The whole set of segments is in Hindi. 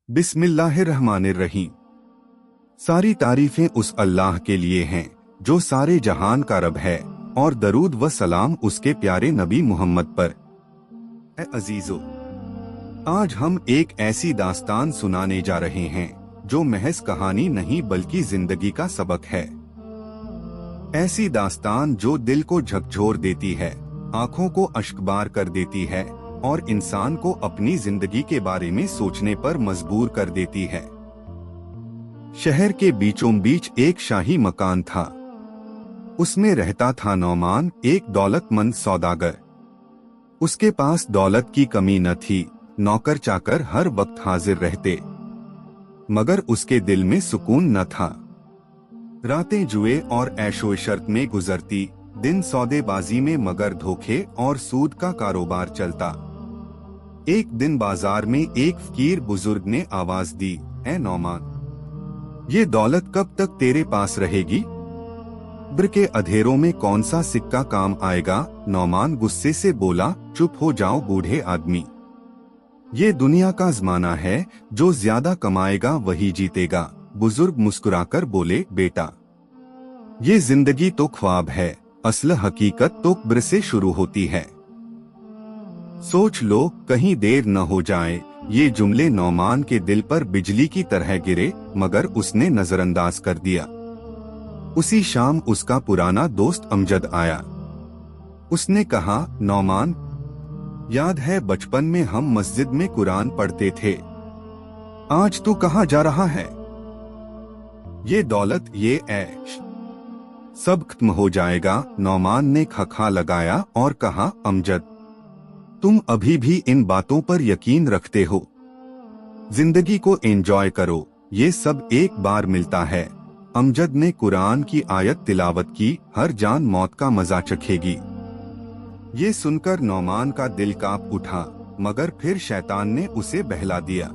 बिस्मिल्लाहिर्रहमानिर्रहीम। सारी तारीफें उस अल्लाह के लिए हैं जो सारे जहान का रब है, और दरूद व सलाम उसके प्यारे नबी मोहम्मद पर। ए अजीजो, आज हम एक ऐसी दास्तान सुनाने जा रहे हैं जो महज कहानी नहीं बल्कि जिंदगी का सबक है। ऐसी दास्तान जो दिल को झकझोर देती है, आंखों को अश्कबार कर देती है और इंसान को अपनी जिंदगी के बारे में सोचने पर मजबूर कर देती है। शहर के बीचों बीच एक शाही मकान था। उसमें रहता था नौमान, एक दौलतमंद सौदागर। उसके पास दौलत की कमी न थी, नौकर चाकर हर वक्त हाजिर रहते, मगर उसके दिल में सुकून न था। रातें जुए और ऐशो-इशरत में गुजरती, दिन सौदेबाजी में मगर धोखे और सूद का कारोबार चलता। एक दिन बाजार में एक फकीर बुजुर्ग ने आवाज दी, ऐ नौमान, ये दौलत कब तक तेरे पास रहेगी? ब्र के अधेरों में कौन सा सिक्का काम आएगा? नौमान गुस्से से बोला, चुप हो जाओ बूढ़े आदमी, ये दुनिया का जमाना है, जो ज्यादा कमाएगा वही जीतेगा। बुजुर्ग मुस्कुराकर बोले, बेटा, ये जिंदगी तो ख्वाब है, असल हकीकत तो ब्र से शुरू होती है। सोच लो, कहीं देर न हो जाए। ये जुमले नौमान के दिल पर बिजली की तरह गिरे, मगर उसने नजरअंदाज कर दिया। उसी शाम उसका पुराना दोस्त अमजद आया। उसने कहा, नौमान, याद है बचपन में हम मस्जिद में कुरान पढ़ते थे, आज तू कहाँ जा रहा है? ये दौलत, ये ऐश सब खत्म हो जाएगा। नौमान ने खखा लगाया और कहा, अमजद, तुम अभी भी इन बातों पर यकीन रखते हो? जिंदगी को एंजॉय करो, ये सब एक बार मिलता है। अमजद ने कुरान की आयत तिलावत की, हर जान मौत का मजा चखेगी। ये सुनकर नौमान का दिल कांप उठा, मगर फिर शैतान ने उसे बहला दिया।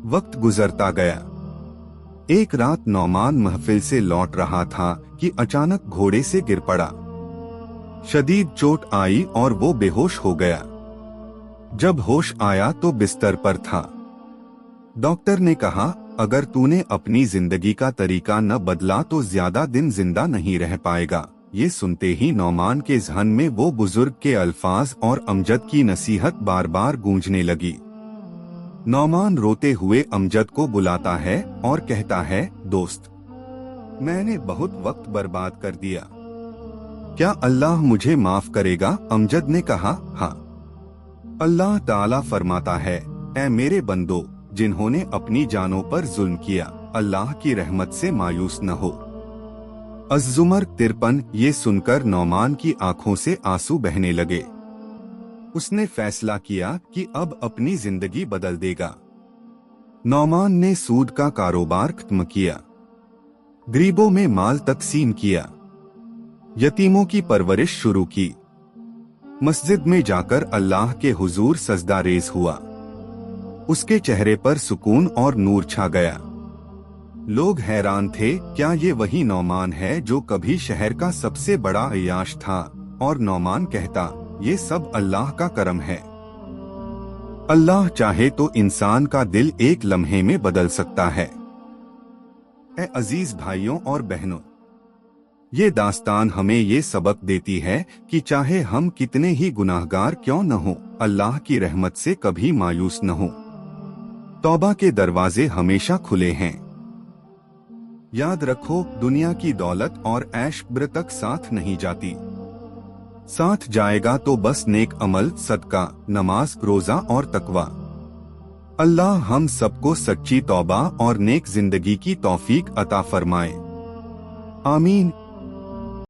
वक्त गुजरता गया। एक रात नौमान महफिल से लौट रहा था कि अचानक घोड़े से गिर पड़ा। शदीद चोट आई और वो बेहोश हो गया। जब होश आया तो बिस्तर पर था। डॉक्टर ने कहा, अगर तूने अपनी जिंदगी का तरीका न बदला तो ज्यादा दिन जिंदा नहीं रह पाएगा। ये सुनते ही नौमान के ज़हन में वो बुजुर्ग के अल्फाज और अमजद की नसीहत बार बार गूंजने लगी। नौमान रोते हुए अमजद को बुलाता है और कहता है, दोस्त, मैंने बहुत वक्त बर्बाद कर दिया, क्या अल्लाह मुझे माफ करेगा? अमजद ने कहा, हाँ। अल्लाह ताला फरमाता है, ऐ मेरे बंदो, जिन्होंने अपनी जानों पर जुल्म किया, अल्लाह की रहमत से मायूस न हो। अज़्ज़ुमर 53। ये सुनकर नौमान की आंखों से आंसू बहने लगे। उसने फैसला किया कि अब अपनी जिंदगी बदल देगा। नौमान ने सूद का कारोबार खत्म किया, गरीबों में माल तकसीम किया, यतीमों की परवरिश शुरू की, मस्जिद में जाकर अल्लाह के हुजूर सजदा रेज़ हुआ। उसके चेहरे पर सुकून और नूर छा गया। लोग हैरान थे, क्या ये वही नौमान है जो कभी शहर का सबसे बड़ा अय्याश था? और नौमान कहता, ये सब अल्लाह का करम है। अल्लाह चाहे तो इंसान का दिल एक लम्हे में बदल सकता है। ए अजीज भाइयों और बहनों, ये दास्तान हमें ये सबक देती है कि चाहे हम कितने ही गुनाहगार क्यों न हो, अल्लाह की रहमत से कभी मायूस न हो। तौबा के दरवाजे हमेशा खुले हैं। याद रखो, दुनिया की दौलत और ऐश ब्र तक साथ नहीं जाती। साथ जाएगा तो बस नेक अमल, सदका, नमाज, रोजा और तकवा। अल्लाह हम सबको सच्ची तौबा और नेक जिंदगी की तौफीक अता फरमाए। आमीन।